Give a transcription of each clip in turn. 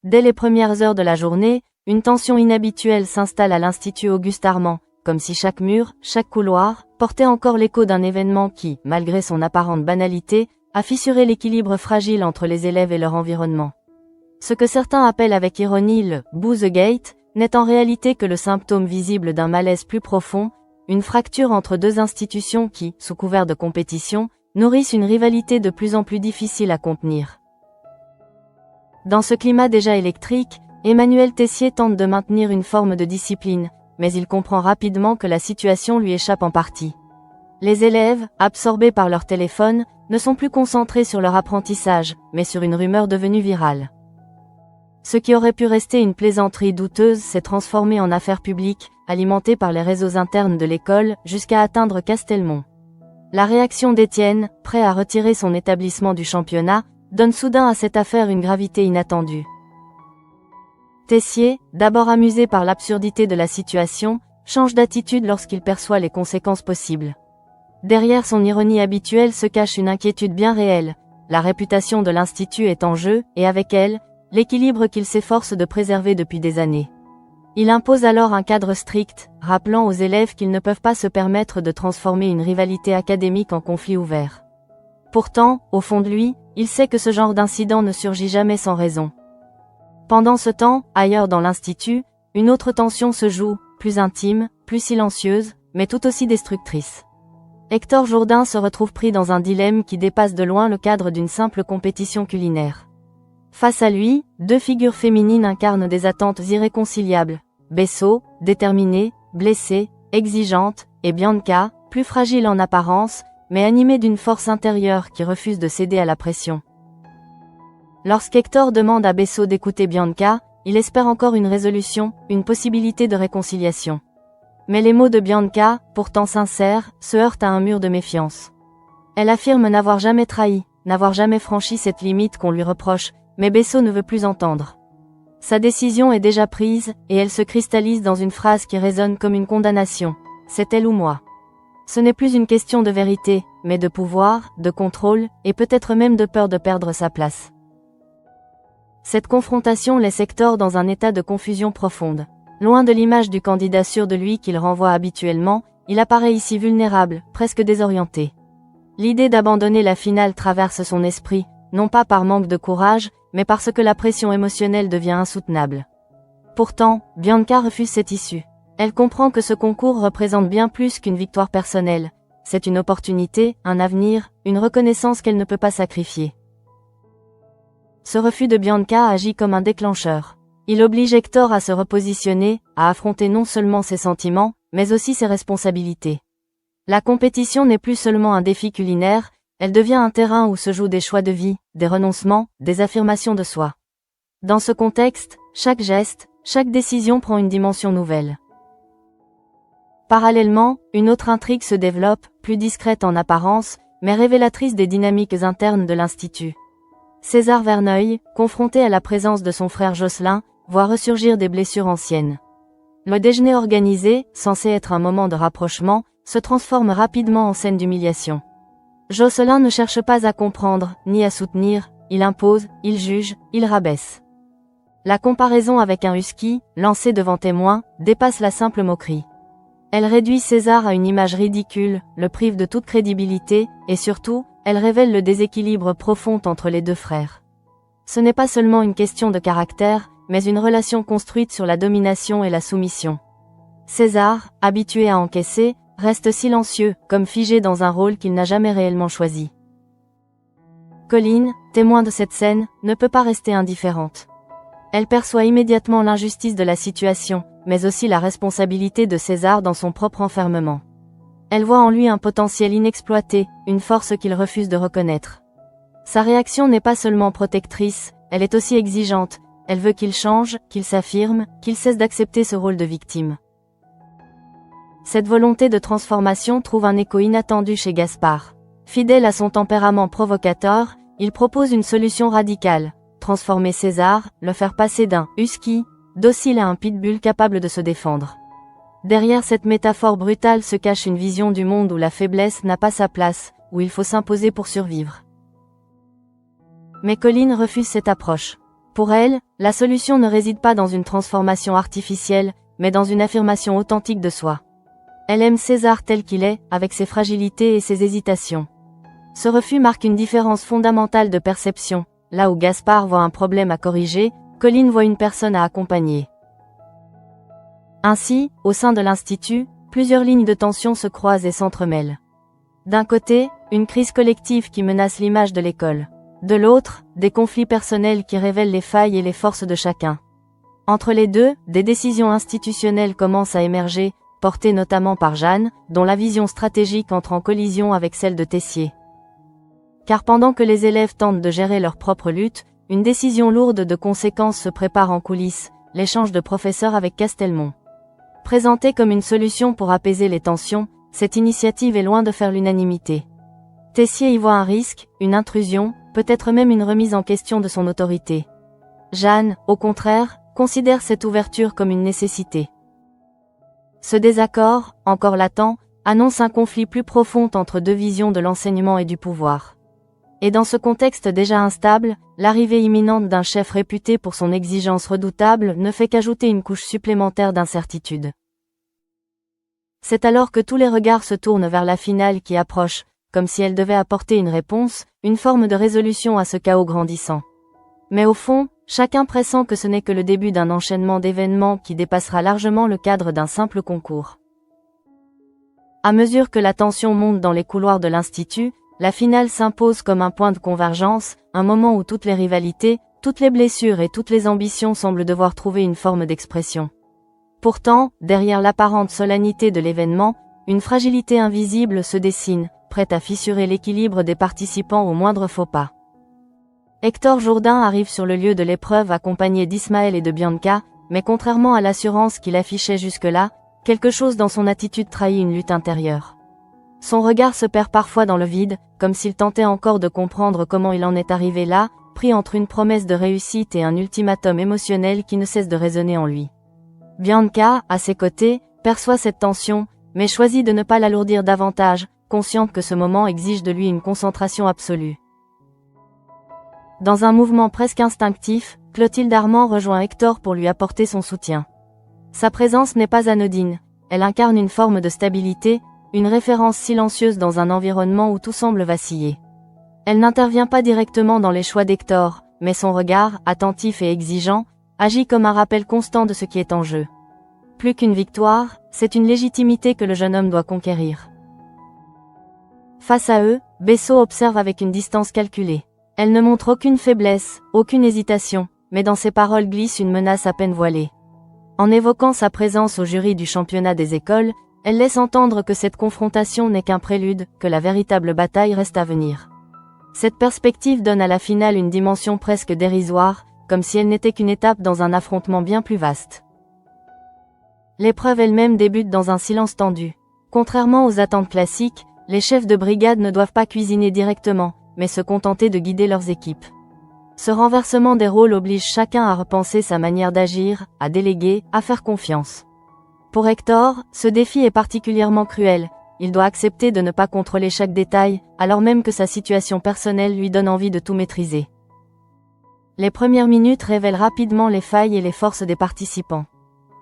Dès les premières heures de la journée, une tension inhabituelle s'installe à l'Institut Auguste Armand, comme si chaque mur, chaque couloir, portait encore l'écho d'un événement qui, malgré son apparente banalité, a fissuré l'équilibre fragile entre les élèves et leur environnement. Ce que certains appellent avec ironie le « Boozegate » n'est en réalité que le symptôme visible d'un malaise plus profond, une fracture entre deux institutions qui, sous couvert de compétition, nourrissent une rivalité de plus en plus difficile à contenir. Dans ce climat déjà électrique, Emmanuel Tessier tente de maintenir une forme de discipline, mais il comprend rapidement que la situation lui échappe en partie. Les élèves, absorbés par leur téléphone, ne sont plus concentrés sur leur apprentissage, mais sur une rumeur devenue virale. Ce qui aurait pu rester une plaisanterie douteuse s'est transformé en affaire publique, alimentée par les réseaux internes de l'école, jusqu'à atteindre Castelmont. La réaction d'Étienne, prêt à retirer son établissement du championnat, donne soudain à cette affaire une gravité inattendue. Tessier, d'abord amusé par l'absurdité de la situation, change d'attitude lorsqu'il perçoit les conséquences possibles. Derrière son ironie habituelle se cache une inquiétude bien réelle. La réputation de l'Institut est en jeu, et avec elle, l'équilibre qu'il s'efforce de préserver depuis des années. Il impose alors un cadre strict, rappelant aux élèves qu'ils ne peuvent pas se permettre de transformer une rivalité académique en conflit ouvert. Pourtant, au fond de lui, il sait que ce genre d'incident ne surgit jamais sans raison. Pendant ce temps, ailleurs dans l'Institut, une autre tension se joue, plus intime, plus silencieuse, mais tout aussi destructrice. Hector Jourdain se retrouve pris dans un dilemme qui dépasse de loin le cadre d'une simple compétition culinaire. Face à lui, deux figures féminines incarnent des attentes irréconciliables. Bessot, déterminée, blessée, exigeante, et Bianca, plus fragile en apparence, mais animée d'une force intérieure qui refuse de céder à la pression. Lorsqu'Hector demande à Bessot d'écouter Bianca, il espère encore une résolution, une possibilité de réconciliation. Mais les mots de Bianca, pourtant sincères, se heurtent à un mur de méfiance. Elle affirme n'avoir jamais trahi, n'avoir jamais franchi cette limite qu'on lui reproche, mais Bessot ne veut plus entendre. Sa décision est déjà prise, et elle se cristallise dans une phrase qui résonne comme une condamnation. C'est elle ou moi. Ce n'est plus une question de vérité, mais de pouvoir, de contrôle, et peut-être même de peur de perdre sa place. Cette confrontation laisse Hector dans un état de confusion profonde. Loin de l'image du candidat sûr de lui qu'il renvoie habituellement, il apparaît ici vulnérable, presque désorienté. L'idée d'abandonner la finale traverse son esprit, non pas par manque de courage, mais parce que la pression émotionnelle devient insoutenable. Pourtant, Bianca refuse cette issue. Elle comprend que ce concours représente bien plus qu'une victoire personnelle. C'est une opportunité, un avenir, une reconnaissance qu'elle ne peut pas sacrifier. Ce refus de Bianca agit comme un déclencheur. Il oblige Hector à se repositionner, à affronter non seulement ses sentiments, mais aussi ses responsabilités. La compétition n'est plus seulement un défi culinaire, elle devient un terrain où se jouent des choix de vie, des renoncements, des affirmations de soi. Dans ce contexte, chaque geste, chaque décision prend une dimension nouvelle. Parallèlement, une autre intrigue se développe, plus discrète en apparence, mais révélatrice des dynamiques internes de l'Institut. César Verneuil, confronté à la présence de son frère Jocelyn, voit ressurgir des blessures anciennes. Le déjeuner organisé, censé être un moment de rapprochement, se transforme rapidement en scène d'humiliation. Jocelyn ne cherche pas à comprendre, ni à soutenir, il impose, il juge, il rabaisse. La comparaison avec un husky, lancé devant témoins, dépasse la simple moquerie. Elle réduit César à une image ridicule, le prive de toute crédibilité, et surtout, elle révèle le déséquilibre profond entre les deux frères. Ce n'est pas seulement une question de caractère, mais une relation construite sur la domination et la soumission. César, habitué à encaisser, reste silencieux, comme figé dans un rôle qu'il n'a jamais réellement choisi. Colline, témoin de cette scène, ne peut pas rester indifférente. Elle perçoit immédiatement l'injustice de la situation, mais aussi la responsabilité de César dans son propre enfermement. Elle voit en lui un potentiel inexploité, une force qu'il refuse de reconnaître. Sa réaction n'est pas seulement protectrice, elle est aussi exigeante, elle veut qu'il change, qu'il s'affirme, qu'il cesse d'accepter ce rôle de victime. Cette volonté de transformation trouve un écho inattendu chez Gaspard. Fidèle à son tempérament provocateur, il propose une solution radicale, transformer César, le faire passer d'un « husky » docile à un pitbull capable de se défendre. Derrière cette métaphore brutale se cache une vision du monde où la faiblesse n'a pas sa place, où il faut s'imposer pour survivre. Mais Colline refuse cette approche. Pour elle, la solution ne réside pas dans une transformation artificielle, mais dans une affirmation authentique de soi. Elle aime César tel qu'il est, avec ses fragilités et ses hésitations. Ce refus marque une différence fondamentale de perception. Là où Gaspard voit un problème à corriger, Colline voit une personne à accompagner. Ainsi, au sein de l'Institut, plusieurs lignes de tension se croisent et s'entremêlent. D'un côté, une crise collective qui menace l'image de l'école. De l'autre, des conflits personnels qui révèlent les failles et les forces de chacun. Entre les deux, des décisions institutionnelles commencent à émerger, portées notamment par Jeanne, dont la vision stratégique entre en collision avec celle de Tessier. Car pendant que les élèves tentent de gérer leur propre lutte, une décision lourde de conséquences se prépare en coulisses, l'échange de professeurs avec Castelmont. Présentée comme une solution pour apaiser les tensions, cette initiative est loin de faire l'unanimité. Tessier y voit un risque, une intrusion, peut-être même une remise en question de son autorité. Jeanne, au contraire, considère cette ouverture comme une nécessité. Ce désaccord, encore latent, annonce un conflit plus profond entre deux visions de l'enseignement et du pouvoir. Et dans ce contexte déjà instable, l'arrivée imminente d'un chef réputé pour son exigence redoutable ne fait qu'ajouter une couche supplémentaire d'incertitude. C'est alors que tous les regards se tournent vers la finale qui approche, comme si elle devait apporter une réponse, une forme de résolution à ce chaos grandissant. Mais au fond, chacun pressent que ce n'est que le début d'un enchaînement d'événements qui dépassera largement le cadre d'un simple concours. À mesure que la tension monte dans les couloirs de l'Institut, la finale s'impose comme un point de convergence, un moment où toutes les rivalités, toutes les blessures et toutes les ambitions semblent devoir trouver une forme d'expression. Pourtant, derrière l'apparente solennité de l'événement, une fragilité invisible se dessine, prête à fissurer l'équilibre des participants au moindre faux pas. Hector Jourdain arrive sur le lieu de l'épreuve accompagné d'Ismaël et de Bianca, mais contrairement à l'assurance qu'il affichait jusque-là, quelque chose dans son attitude trahit une lutte intérieure. Son regard se perd parfois dans le vide, comme s'il tentait encore de comprendre comment il en est arrivé là, pris entre une promesse de réussite et un ultimatum émotionnel qui ne cesse de résonner en lui. Bianca, à ses côtés, perçoit cette tension, mais choisit de ne pas l'alourdir davantage, consciente que ce moment exige de lui une concentration absolue. Dans un mouvement presque instinctif, Clotilde Armand rejoint Hector pour lui apporter son soutien. Sa présence n'est pas anodine, elle incarne une forme de stabilité, une référence silencieuse dans un environnement où tout semble vaciller. Elle n'intervient pas directement dans les choix d'Hector, mais son regard, attentif et exigeant, agit comme un rappel constant de ce qui est en jeu. Plus qu'une victoire, c'est une légitimité que le jeune homme doit conquérir. Face à eux, Bessot observe avec une distance calculée. Elle ne montre aucune faiblesse, aucune hésitation, mais dans ses paroles glisse une menace à peine voilée. En évoquant sa présence au jury du championnat des écoles, elle laisse entendre que cette confrontation n'est qu'un prélude, que la véritable bataille reste à venir. Cette perspective donne à la finale une dimension presque dérisoire, comme si elle n'était qu'une étape dans un affrontement bien plus vaste. L'épreuve elle-même débute dans un silence tendu. Contrairement aux attentes classiques, les chefs de brigade ne doivent pas cuisiner directement, mais se contenter de guider leurs équipes. Ce renversement des rôles oblige chacun à repenser sa manière d'agir, à déléguer, à faire confiance. Pour Hector, ce défi est particulièrement cruel, il doit accepter de ne pas contrôler chaque détail, alors même que sa situation personnelle lui donne envie de tout maîtriser. Les premières minutes révèlent rapidement les failles et les forces des participants.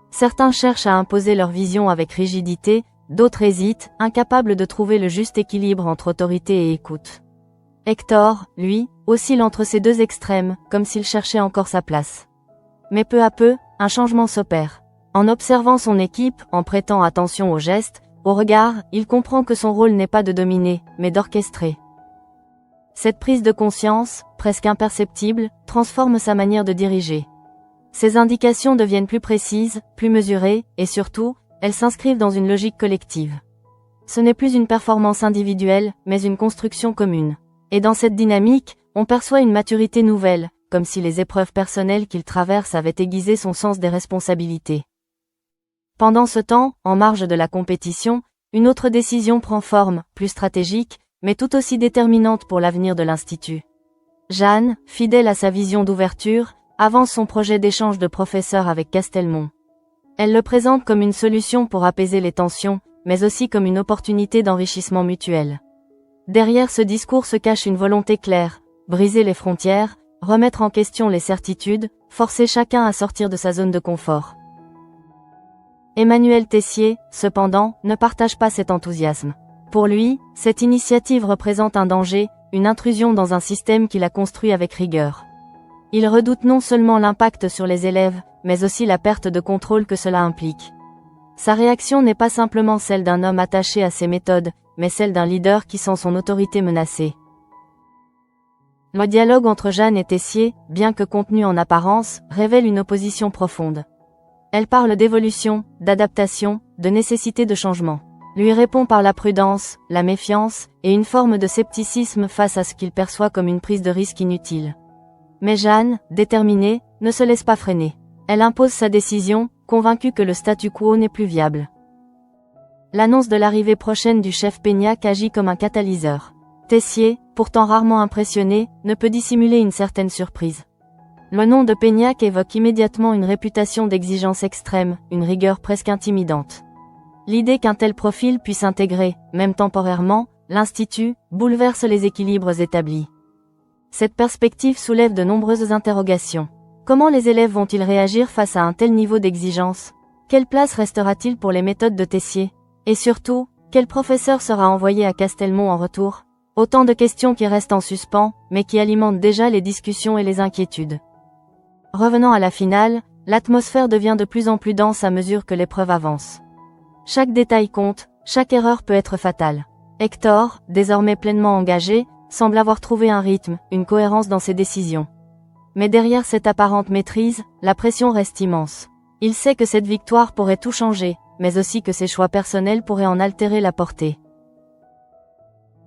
Certains cherchent à imposer leur vision avec rigidité, d'autres hésitent, incapables de trouver le juste équilibre entre autorité et écoute. Hector, lui, oscille entre ces deux extrêmes, comme s'il cherchait encore sa place. Mais peu à peu, un changement s'opère. En observant son équipe, en prêtant attention aux gestes, au regard, il comprend que son rôle n'est pas de dominer, mais d'orchestrer. Cette prise de conscience, presque imperceptible, transforme sa manière de diriger. Ses indications deviennent plus précises, plus mesurées, et surtout, elles s'inscrivent dans une logique collective. Ce n'est plus une performance individuelle, mais une construction commune. Et dans cette dynamique, on perçoit une maturité nouvelle, comme si les épreuves personnelles qu'il traverse avaient aiguisé son sens des responsabilités. Pendant ce temps, en marge de la compétition, une autre décision prend forme, plus stratégique, mais tout aussi déterminante pour l'avenir de l'Institut. Jeanne, fidèle à sa vision d'ouverture, avance son projet d'échange de professeurs avec Castelmont. Elle le présente comme une solution pour apaiser les tensions, mais aussi comme une opportunité d'enrichissement mutuel. Derrière ce discours se cache une volonté claire, briser les frontières, remettre en question les certitudes, forcer chacun à sortir de sa zone de confort. Emmanuel Tessier, cependant, ne partage pas cet enthousiasme. Pour lui, cette initiative représente un danger, une intrusion dans un système qu'il a construit avec rigueur. Il redoute non seulement l'impact sur les élèves, mais aussi la perte de contrôle que cela implique. Sa réaction n'est pas simplement celle d'un homme attaché à ses méthodes, mais celle d'un leader qui sent son autorité menacée. Le dialogue entre Jeanne et Tessier, bien que contenu en apparence, révèle une opposition profonde. Elle parle d'évolution, d'adaptation, de nécessité de changement. Lui répond par la prudence, la méfiance, et une forme de scepticisme face à ce qu'il perçoit comme une prise de risque inutile. Mais Jeanne, déterminée, ne se laisse pas freiner. Elle impose sa décision, convaincue que le statu quo n'est plus viable. L'annonce de l'arrivée prochaine du chef Peignac agit comme un catalyseur. Tessier, pourtant rarement impressionné, ne peut dissimuler une certaine surprise. Le nom de Peignac évoque immédiatement une réputation d'exigence extrême, une rigueur presque intimidante. L'idée qu'un tel profil puisse intégrer, même temporairement, l'Institut, bouleverse les équilibres établis. Cette perspective soulève de nombreuses interrogations. Comment les élèves vont-ils réagir face à un tel niveau d'exigence? Quelle place restera-t-il pour les méthodes de Tessier? Et surtout, quel professeur sera envoyé à Castelmont en retour? Autant de questions qui restent en suspens, mais qui alimentent déjà les discussions et les inquiétudes. Revenant à la finale, l'atmosphère devient de plus en plus dense à mesure que l'épreuve avance. Chaque détail compte, chaque erreur peut être fatale. Hector, désormais pleinement engagé, semble avoir trouvé un rythme, une cohérence dans ses décisions. Mais derrière cette apparente maîtrise, la pression reste immense. Il sait que cette victoire pourrait tout changer, mais aussi que ses choix personnels pourraient en altérer la portée.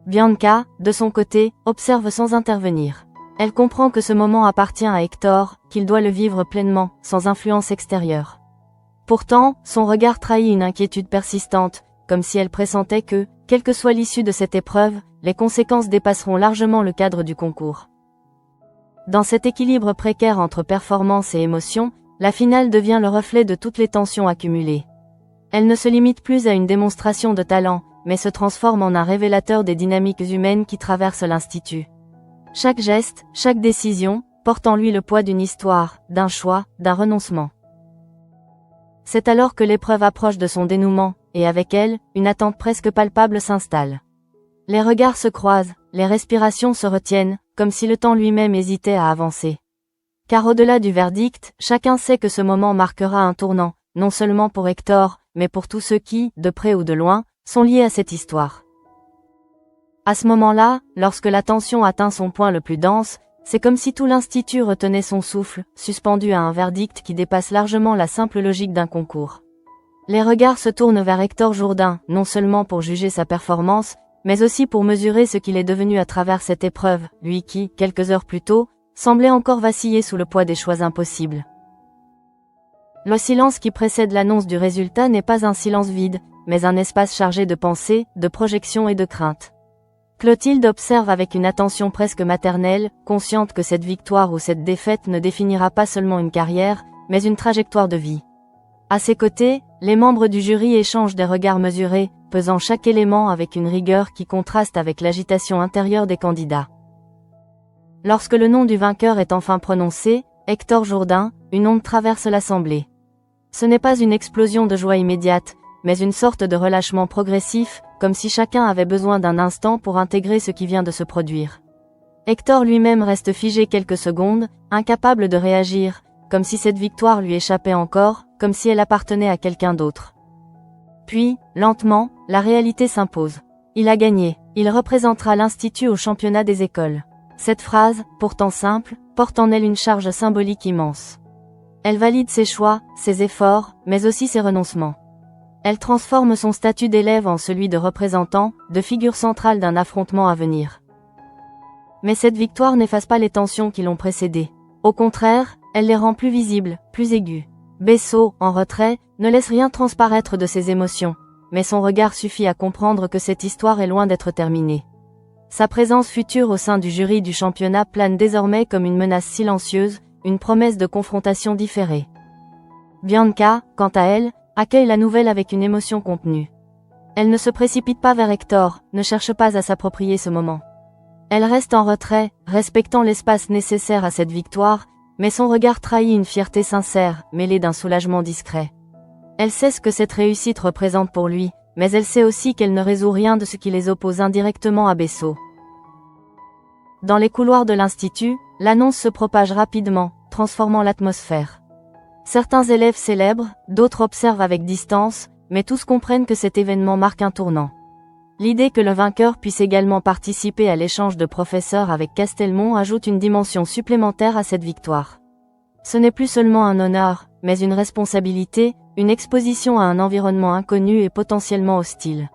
Bianca, de son côté, observe sans intervenir. Elle comprend que ce moment appartient à Hector, qu'il doit le vivre pleinement, sans influence extérieure. Pourtant, son regard trahit une inquiétude persistante, comme si elle pressentait que, quelle que soit l'issue de cette épreuve, les conséquences dépasseront largement le cadre du concours. Dans cet équilibre précaire entre performance et émotion, la finale devient le reflet de toutes les tensions accumulées. Elle ne se limite plus à une démonstration de talent, mais se transforme en un révélateur des dynamiques humaines qui traversent l'Institut. Chaque geste, chaque décision, porte en lui le poids d'une histoire, d'un choix, d'un renoncement. C'est alors que l'épreuve approche de son dénouement, et avec elle, une attente presque palpable s'installe. Les regards se croisent, les respirations se retiennent, comme si le temps lui-même hésitait à avancer. Car au-delà du verdict, chacun sait que ce moment marquera un tournant, non seulement pour Hector, mais pour tous ceux qui, de près ou de loin, sont liés à cette histoire. À ce moment-là, lorsque la tension atteint son point le plus dense, c'est comme si tout l'Institut retenait son souffle, suspendu à un verdict qui dépasse largement la simple logique d'un concours. Les regards se tournent vers Hector Jourdain, non seulement pour juger sa performance, mais aussi pour mesurer ce qu'il est devenu à travers cette épreuve, lui qui, quelques heures plus tôt, semblait encore vaciller sous le poids des choix impossibles. Le silence qui précède l'annonce du résultat n'est pas un silence vide, mais un espace chargé de pensées, de projections et de craintes. Clotilde observe avec une attention presque maternelle, consciente que cette victoire ou cette défaite ne définira pas seulement une carrière, mais une trajectoire de vie. À ses côtés, les membres du jury échangent des regards mesurés, pesant chaque élément avec une rigueur qui contraste avec l'agitation intérieure des candidats. Lorsque le nom du vainqueur est enfin prononcé, Hector Jourdain, une onde traverse l'assemblée. Ce n'est pas une explosion de joie immédiate, mais une sorte de relâchement progressif, comme si chacun avait besoin d'un instant pour intégrer ce qui vient de se produire. Hector lui-même reste figé quelques secondes, incapable de réagir, comme si cette victoire lui échappait encore, comme si elle appartenait à quelqu'un d'autre. Puis, lentement, la réalité s'impose. Il a gagné, il représentera l'Institut au championnat des écoles. Cette phrase, pourtant simple, porte en elle une charge symbolique immense. Elle valide ses choix, ses efforts, mais aussi ses renoncements. Elle transforme son statut d'élève en celui de représentant, de figure centrale d'un affrontement à venir. Mais cette victoire n'efface pas les tensions qui l'ont précédée. Au contraire, elle les rend plus visibles, plus aiguës. Bessot, en retrait, ne laisse rien transparaître de ses émotions, mais son regard suffit à comprendre que cette histoire est loin d'être terminée. Sa présence future au sein du jury du championnat plane désormais comme une menace silencieuse, une promesse de confrontation différée. Bianca, quant à elle, accueille la nouvelle avec une émotion contenue. Elle ne se précipite pas vers Hector, ne cherche pas à s'approprier ce moment. Elle reste en retrait, respectant l'espace nécessaire à cette victoire, mais son regard trahit une fierté sincère, mêlée d'un soulagement discret. Elle sait ce que cette réussite représente pour lui, mais elle sait aussi qu'elle ne résout rien de ce qui les oppose indirectement à Bessot. Dans les couloirs de l'Institut, l'annonce se propage rapidement, transformant l'atmosphère. Certains élèves célèbrent, d'autres observent avec distance, mais tous comprennent que cet événement marque un tournant. L'idée que le vainqueur puisse également participer à l'échange de professeurs avec Castelmont ajoute une dimension supplémentaire à cette victoire. Ce n'est plus seulement un honneur, mais une responsabilité, une exposition à un environnement inconnu et potentiellement hostile.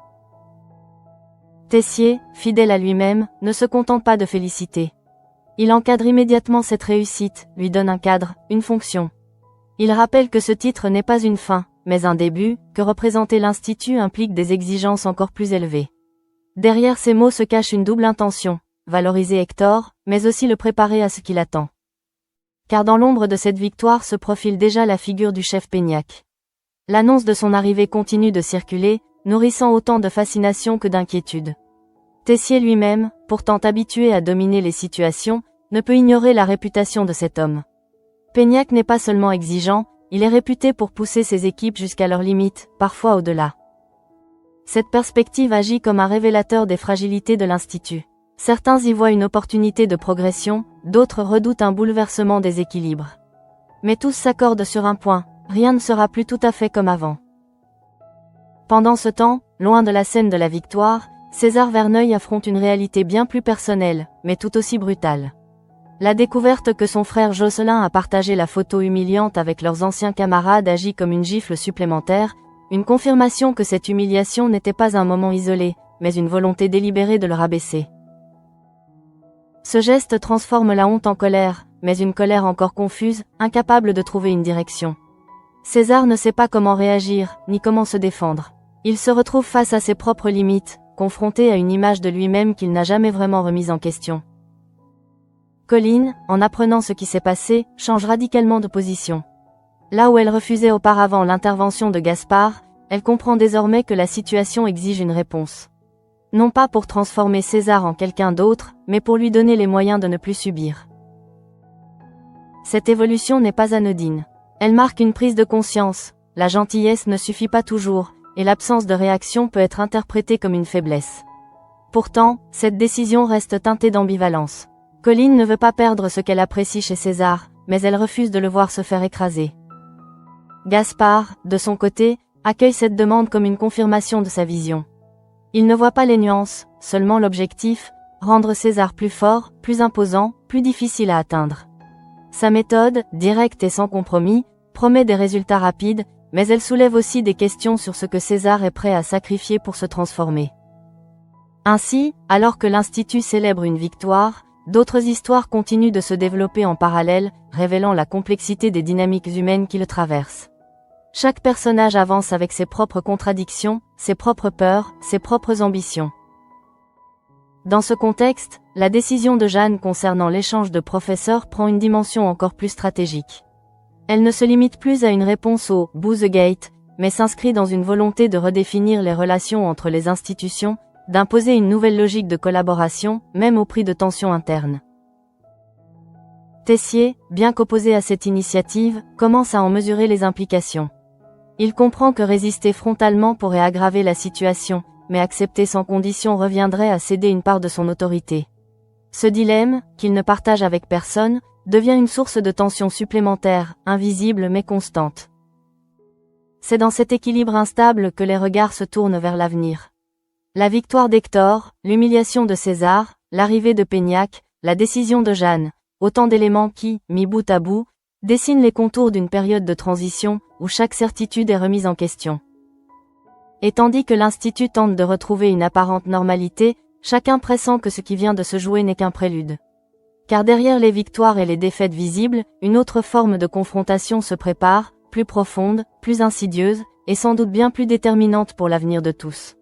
Tessier, fidèle à lui-même, ne se contente pas de féliciter. Il encadre immédiatement cette réussite, lui donne un cadre, une fonction. Il rappelle que ce titre n'est pas une fin, mais un début, que représenter l'Institut implique des exigences encore plus élevées. Derrière ces mots se cache une double intention, valoriser Hector, mais aussi le préparer à ce qui l'attend. Car dans l'ombre de cette victoire se profile déjà la figure du chef Peignac. L'annonce de son arrivée continue de circuler, nourrissant autant de fascination que d'inquiétude. Tessier lui-même, pourtant habitué à dominer les situations, ne peut ignorer la réputation de cet homme. Peignac n'est pas seulement exigeant, il est réputé pour pousser ses équipes jusqu'à leurs limites, parfois au-delà. Cette perspective agit comme un révélateur des fragilités de l'Institut. Certains y voient une opportunité de progression, d'autres redoutent un bouleversement des équilibres. Mais tous s'accordent sur un point, rien ne sera plus tout à fait comme avant. Pendant ce temps, loin de la scène de la victoire, César Verneuil affronte une réalité bien plus personnelle, mais tout aussi brutale. La découverte que son frère Jocelyn a partagé la photo humiliante avec leurs anciens camarades agit comme une gifle supplémentaire, une confirmation que cette humiliation n'était pas un moment isolé, mais une volonté délibérée de le rabaisser. Ce geste transforme la honte en colère, mais une colère encore confuse, incapable de trouver une direction. César ne sait pas comment réagir, ni comment se défendre. Il se retrouve face à ses propres limites, confronté à une image de lui-même qu'il n'a jamais vraiment remise en question. Colline, en apprenant ce qui s'est passé, change radicalement de position. Là où elle refusait auparavant l'intervention de Gaspard, elle comprend désormais que la situation exige une réponse. Non pas pour transformer César en quelqu'un d'autre, mais pour lui donner les moyens de ne plus subir. Cette évolution n'est pas anodine. Elle marque une prise de conscience, la gentillesse ne suffit pas toujours, et l'absence de réaction peut être interprétée comme une faiblesse. Pourtant, cette décision reste teintée d'ambivalence. Colline ne veut pas perdre ce qu'elle apprécie chez César, mais elle refuse de le voir se faire écraser. Gaspard, de son côté, accueille cette demande comme une confirmation de sa vision. Il ne voit pas les nuances, seulement l'objectif, rendre César plus fort, plus imposant, plus difficile à atteindre. Sa méthode, directe et sans compromis, promet des résultats rapides, mais elle soulève aussi des questions sur ce que César est prêt à sacrifier pour se transformer. Ainsi, alors que l'Institut célèbre une victoire, d'autres histoires continuent de se développer en parallèle, révélant la complexité des dynamiques humaines qui le traversent. Chaque personnage avance avec ses propres contradictions, ses propres peurs, ses propres ambitions. Dans ce contexte, la décision de Jeanne concernant l'échange de professeurs prend une dimension encore plus stratégique. Elle ne se limite plus à une réponse au « Boozegate », mais s'inscrit dans une volonté de redéfinir les relations entre les institutions, d'imposer une nouvelle logique de collaboration, même au prix de tensions internes. Tessier, bien qu'opposé à cette initiative, commence à en mesurer les implications. Il comprend que résister frontalement pourrait aggraver la situation, mais accepter sans condition reviendrait à céder une part de son autorité. Ce dilemme, qu'il ne partage avec personne, devient une source de tension supplémentaire, invisible mais constante. C'est dans cet équilibre instable que les regards se tournent vers l'avenir. La victoire d'Hector, l'humiliation de César, l'arrivée de Peignac, la décision de Jeanne, autant d'éléments qui, mis bout à bout, dessinent les contours d'une période de transition, où chaque certitude est remise en question. Et tandis que l'Institut tente de retrouver une apparente normalité, chacun pressent que ce qui vient de se jouer n'est qu'un prélude. Car derrière les victoires et les défaites visibles, une autre forme de confrontation se prépare, plus profonde, plus insidieuse, et sans doute bien plus déterminante pour l'avenir de tous.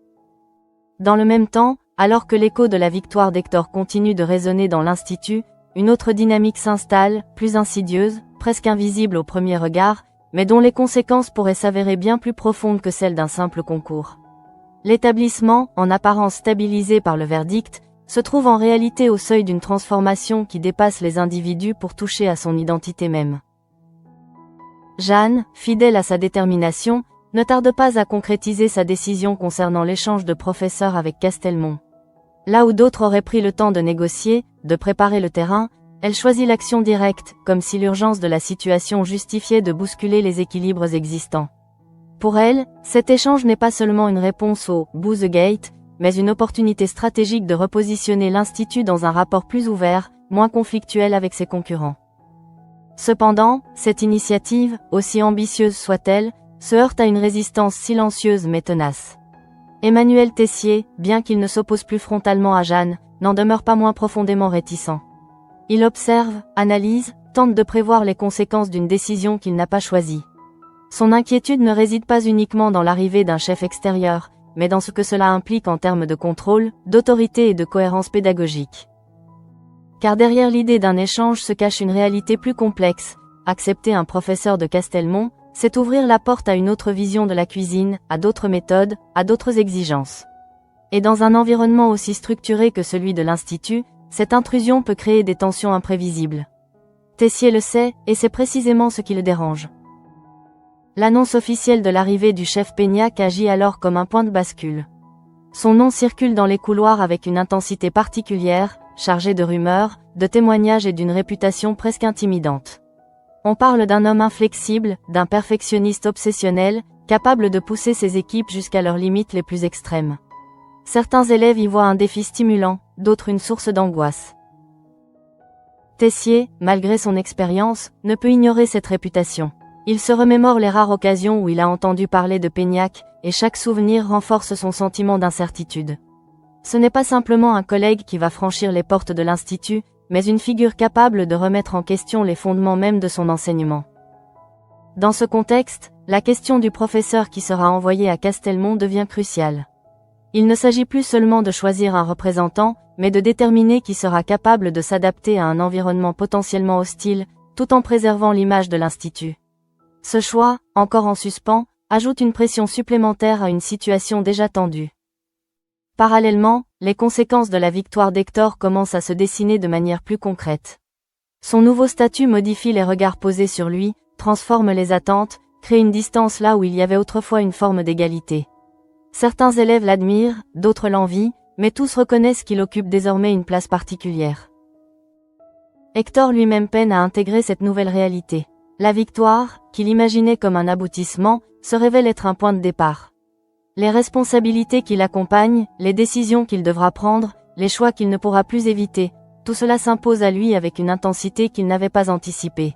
Dans le même temps, alors que l'écho de la victoire d'Hector continue de résonner dans l'Institut, une autre dynamique s'installe, plus insidieuse, presque invisible au premier regard, mais dont les conséquences pourraient s'avérer bien plus profondes que celles d'un simple concours. L'établissement, en apparence stabilisé par le verdict, se trouve en réalité au seuil d'une transformation qui dépasse les individus pour toucher à son identité même. Jeanne, fidèle à sa détermination, ne tarde pas à concrétiser sa décision concernant l'échange de professeurs avec Castelmont. Là où d'autres auraient pris le temps de négocier, de préparer le terrain, elle choisit l'action directe, comme si l'urgence de la situation justifiait de bousculer les équilibres existants. Pour elle, cet échange n'est pas seulement une réponse au « Boo the Gate », mais une opportunité stratégique de repositionner l'Institut dans un rapport plus ouvert, moins conflictuel avec ses concurrents. Cependant, cette initiative, aussi ambitieuse soit-elle, se heurte à une résistance silencieuse mais tenace. Emmanuel Tessier, bien qu'il ne s'oppose plus frontalement à Jeanne, n'en demeure pas moins profondément réticent. Il observe, analyse, tente de prévoir les conséquences d'une décision qu'il n'a pas choisie. Son inquiétude ne réside pas uniquement dans l'arrivée d'un chef extérieur, mais dans ce que cela implique en termes de contrôle, d'autorité et de cohérence pédagogique. Car derrière l'idée d'un échange se cache une réalité plus complexe. Accepter un professeur de Castelmont, c'est ouvrir la porte à une autre vision de la cuisine, à d'autres méthodes, à d'autres exigences. Et dans un environnement aussi structuré que celui de l'Institut, cette intrusion peut créer des tensions imprévisibles. Tessier le sait, et c'est précisément ce qui le dérange. L'annonce officielle de l'arrivée du chef Peignac agit alors comme un point de bascule. Son nom circule dans les couloirs avec une intensité particulière, chargée de rumeurs, de témoignages et d'une réputation presque intimidante. On parle d'un homme inflexible, d'un perfectionniste obsessionnel, capable de pousser ses équipes jusqu'à leurs limites les plus extrêmes. Certains élèves y voient un défi stimulant, d'autres une source d'angoisse. Tessier, malgré son expérience, ne peut ignorer cette réputation. Il se remémore les rares occasions où il a entendu parler de Peignac, et chaque souvenir renforce son sentiment d'incertitude. Ce n'est pas simplement un collègue qui va franchir les portes de l'Institut, mais une figure capable de remettre en question les fondements même de son enseignement. Dans ce contexte, la question du professeur qui sera envoyé à Castelmont devient cruciale. Il ne s'agit plus seulement de choisir un représentant, mais de déterminer qui sera capable de s'adapter à un environnement potentiellement hostile, tout en préservant l'image de l'Institut. Ce choix, encore en suspens, ajoute une pression supplémentaire à une situation déjà tendue. Parallèlement, les conséquences de la victoire d'Hector commencent à se dessiner de manière plus concrète. Son nouveau statut modifie les regards posés sur lui, transforme les attentes, crée une distance là où il y avait autrefois une forme d'égalité. Certains élèves l'admirent, d'autres l'envient, mais tous reconnaissent qu'il occupe désormais une place particulière. Hector lui-même peine à intégrer cette nouvelle réalité. La victoire, qu'il imaginait comme un aboutissement, se révèle être un point de départ. Les responsabilités qui l'accompagnent, les décisions qu'il devra prendre, les choix qu'il ne pourra plus éviter, tout cela s'impose à lui avec une intensité qu'il n'avait pas anticipée.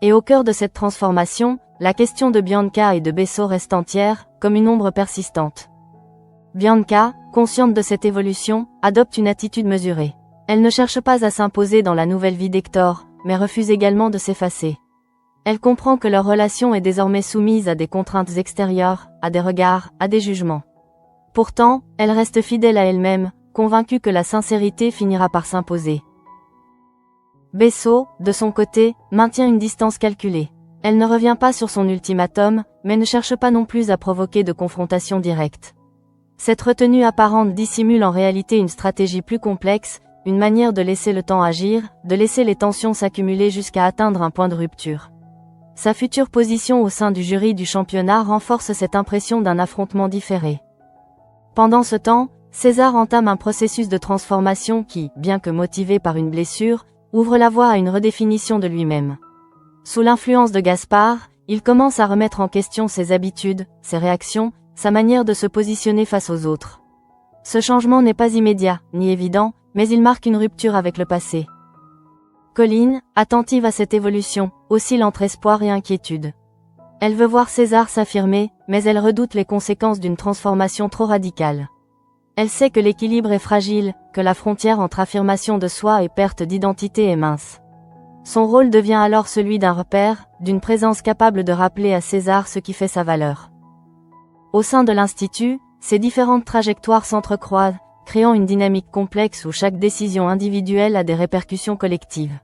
Et au cœur de cette transformation, la question de Bianca et de Bessot reste entière, comme une ombre persistante. Bianca, consciente de cette évolution, adopte une attitude mesurée. Elle ne cherche pas à s'imposer dans la nouvelle vie d'Hector, mais refuse également de s'effacer. Elle comprend que leur relation est désormais soumise à des contraintes extérieures, à des regards, à des jugements. Pourtant, elle reste fidèle à elle-même, convaincue que la sincérité finira par s'imposer. Bessot, de son côté, maintient une distance calculée. Elle ne revient pas sur son ultimatum, mais ne cherche pas non plus à provoquer de confrontation directe. Cette retenue apparente dissimule en réalité une stratégie plus complexe, une manière de laisser le temps agir, de laisser les tensions s'accumuler jusqu'à atteindre un point de rupture. Sa future position au sein du jury du championnat renforce cette impression d'un affrontement différé. Pendant ce temps, César entame un processus de transformation qui, bien que motivé par une blessure, ouvre la voie à une redéfinition de lui-même. Sous l'influence de Gaspard, il commence à remettre en question ses habitudes, ses réactions, sa manière de se positionner face aux autres. Ce changement n'est pas immédiat, ni évident, mais il marque une rupture avec le passé. Colline, attentive à cette évolution, oscille entre espoir et inquiétude. Elle veut voir César s'affirmer, mais elle redoute les conséquences d'une transformation trop radicale. Elle sait que l'équilibre est fragile, que la frontière entre affirmation de soi et perte d'identité est mince. Son rôle devient alors celui d'un repère, d'une présence capable de rappeler à César ce qui fait sa valeur. Au sein de l'Institut, ces différentes trajectoires s'entrecroisent, créant une dynamique complexe où chaque décision individuelle a des répercussions collectives.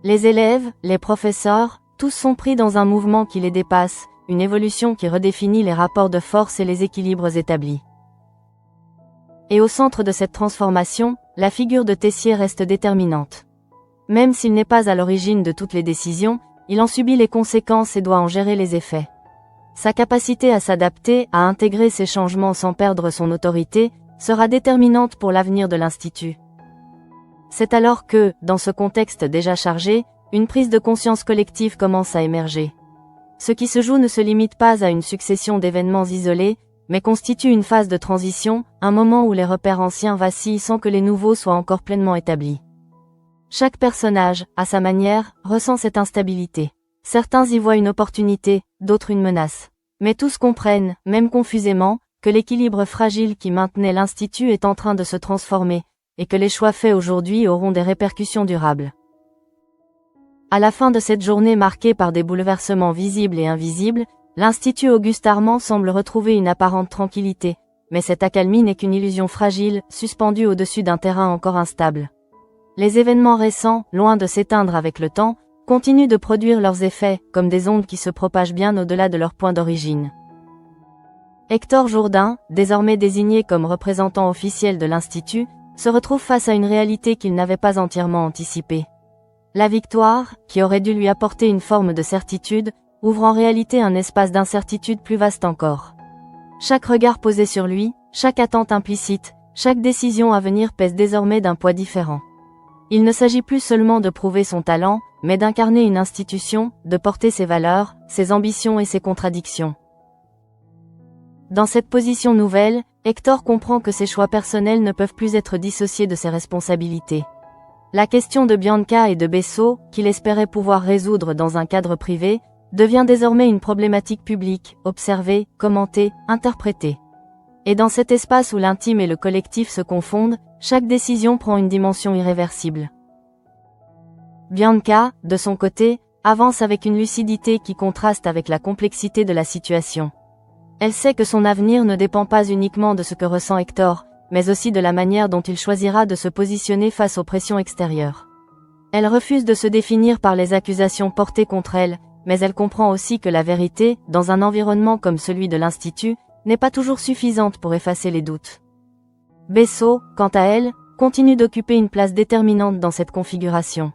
Les élèves, les professeurs, tous sont pris dans un mouvement qui les dépasse, une évolution qui redéfinit les rapports de force et les équilibres établis. Et au centre de cette transformation, la figure de Tessier reste déterminante. Même s'il n'est pas à l'origine de toutes les décisions, il en subit les conséquences et doit en gérer les effets. Sa capacité à s'adapter, à intégrer ces changements sans perdre son autorité, sera déterminante pour l'avenir de l'Institut. C'est alors que, dans ce contexte déjà chargé, une prise de conscience collective commence à émerger. Ce qui se joue ne se limite pas à une succession d'événements isolés, mais constitue une phase de transition, un moment où les repères anciens vacillent sans que les nouveaux soient encore pleinement établis. Chaque personnage, à sa manière, ressent cette instabilité. Certains y voient une opportunité, d'autres une menace. Mais tous comprennent, même confusément, que l'équilibre fragile qui maintenait l'Institut est en train de se transformer, et que les choix faits aujourd'hui auront des répercussions durables. À la fin de cette journée marquée par des bouleversements visibles et invisibles, l'Institut Auguste Armand semble retrouver une apparente tranquillité, mais cette accalmie n'est qu'une illusion fragile, suspendue au-dessus d'un terrain encore instable. Les événements récents, loin de s'éteindre avec le temps, continuent de produire leurs effets, comme des ondes qui se propagent bien au-delà de leur point d'origine. Hector Jourdain, désormais désigné comme représentant officiel de l'Institut, se retrouve face à une réalité qu'il n'avait pas entièrement anticipée. La victoire, qui aurait dû lui apporter une forme de certitude, ouvre en réalité un espace d'incertitude plus vaste encore. Chaque regard posé sur lui, chaque attente implicite, chaque décision à venir pèse désormais d'un poids différent. Il ne s'agit plus seulement de prouver son talent, mais d'incarner une institution, de porter ses valeurs, ses ambitions et ses contradictions. Dans cette position nouvelle, Hector comprend que ses choix personnels ne peuvent plus être dissociés de ses responsabilités. La question de Bianca et de Bessot, qu'il espérait pouvoir résoudre dans un cadre privé, devient désormais une problématique publique, observée, commentée, interprétée. Et dans cet espace où l'intime et le collectif se confondent, chaque décision prend une dimension irréversible. Bianca, de son côté, avance avec une lucidité qui contraste avec la complexité de la situation. Elle sait que son avenir ne dépend pas uniquement de ce que ressent Hector, mais aussi de la manière dont il choisira de se positionner face aux pressions extérieures. Elle refuse de se définir par les accusations portées contre elle, mais elle comprend aussi que la vérité, dans un environnement comme celui de l'Institut, n'est pas toujours suffisante pour effacer les doutes. Bessot, quant à elle, continue d'occuper une place déterminante dans cette configuration.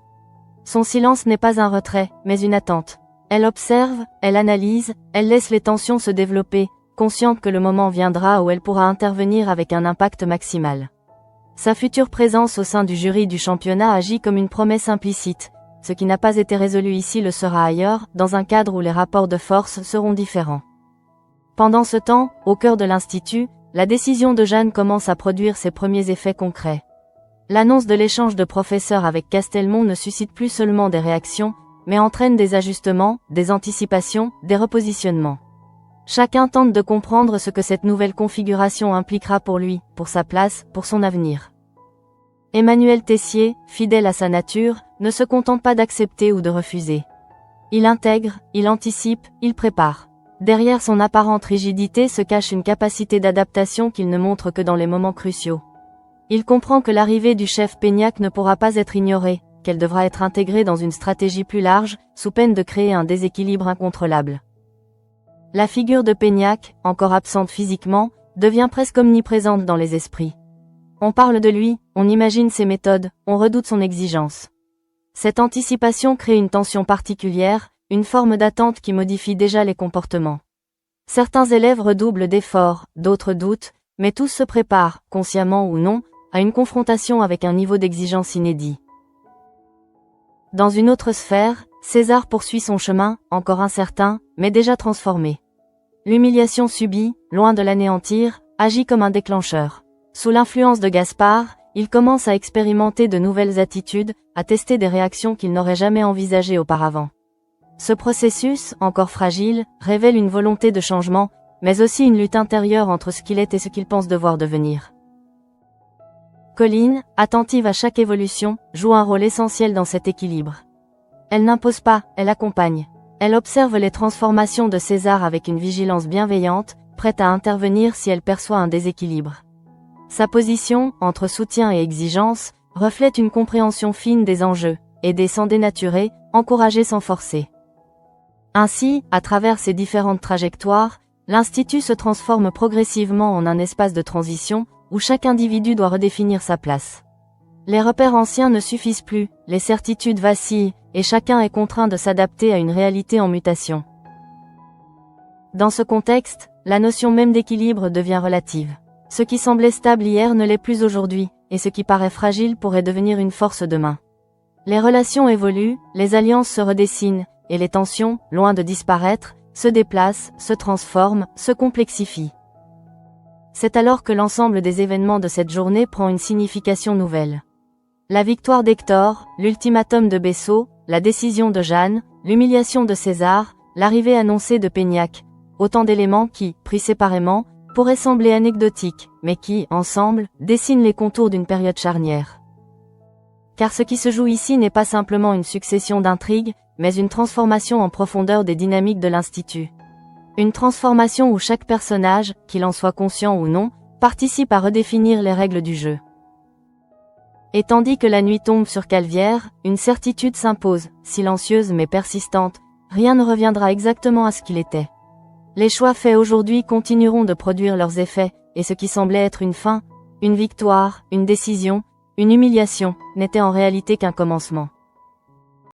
Son silence n'est pas un retrait, mais une attente. Elle observe, elle analyse, elle laisse les tensions se développer, consciente que le moment viendra où elle pourra intervenir avec un impact maximal. Sa future présence au sein du jury du championnat agit comme une promesse implicite. Ce qui n'a pas été résolu ici le sera ailleurs, dans un cadre où les rapports de force seront différents. Pendant ce temps, au cœur de l'Institut, la décision de Jeanne commence à produire ses premiers effets concrets. L'annonce de l'échange de professeurs avec Castelmont ne suscite plus seulement des réactions, mais entraîne des ajustements, des anticipations, des repositionnements. Chacun tente de comprendre ce que cette nouvelle configuration impliquera pour lui, pour sa place, pour son avenir. Emmanuel Tessier, fidèle à sa nature, ne se contente pas d'accepter ou de refuser. Il intègre, il anticipe, il prépare. Derrière son apparente rigidité se cache une capacité d'adaptation qu'il ne montre que dans les moments cruciaux. Il comprend que l'arrivée du chef Peignac ne pourra pas être ignorée, qu'elle devra être intégrée dans une stratégie plus large, sous peine de créer un déséquilibre incontrôlable. La figure de Peignac, encore absente physiquement, devient presque omniprésente dans les esprits. On parle de lui, on imagine ses méthodes, on redoute son exigence. Cette anticipation crée une tension particulière, une forme d'attente qui modifie déjà les comportements. Certains élèves redoublent d'efforts, d'autres doutent, mais tous se préparent, consciemment ou non, à une confrontation avec un niveau d'exigence inédit. Dans une autre sphère, César poursuit son chemin, encore incertain, mais déjà transformé. L'humiliation subie, loin de l'anéantir, agit comme un déclencheur. Sous l'influence de Gaspard, il commence à expérimenter de nouvelles attitudes, à tester des réactions qu'il n'aurait jamais envisagées auparavant. Ce processus, encore fragile, révèle une volonté de changement, mais aussi une lutte intérieure entre ce qu'il est et ce qu'il pense devoir devenir. Colline, attentive à chaque évolution, joue un rôle essentiel dans cet équilibre. Elle n'impose pas, elle accompagne. Elle observe les transformations de César avec une vigilance bienveillante, prête à intervenir si elle perçoit un déséquilibre. Sa position, entre soutien et exigence, reflète une compréhension fine des enjeux, aider sans dénaturer, encourager sans forcer. Ainsi, à travers ces différentes trajectoires, l'Institut se transforme progressivement en un espace de transition, où chaque individu doit redéfinir sa place. Les repères anciens ne suffisent plus, les certitudes vacillent, et chacun est contraint de s'adapter à une réalité en mutation. Dans ce contexte, la notion même d'équilibre devient relative. Ce qui semblait stable hier ne l'est plus aujourd'hui, et ce qui paraît fragile pourrait devenir une force demain. Les relations évoluent, les alliances se redessinent, et les tensions, loin de disparaître, se déplacent, se transforment, se complexifient. C'est alors que l'ensemble des événements de cette journée prend une signification nouvelle. La victoire d'Hector, l'ultimatum de Bessot, la décision de Jeanne, l'humiliation de César, l'arrivée annoncée de Peignac, autant d'éléments qui, pris séparément, pourraient sembler anecdotiques, mais qui, ensemble, dessinent les contours d'une période charnière. Car ce qui se joue ici n'est pas simplement une succession d'intrigues, mais une transformation en profondeur des dynamiques de l'Institut. Une transformation où chaque personnage, qu'il en soit conscient ou non, participe à redéfinir les règles du jeu. Et tandis que la nuit tombe sur Calvière, une certitude s'impose, silencieuse mais persistante, rien ne reviendra exactement à ce qu'il était. Les choix faits aujourd'hui continueront de produire leurs effets, et ce qui semblait être une fin, une victoire, une décision, une humiliation, n'était en réalité qu'un commencement.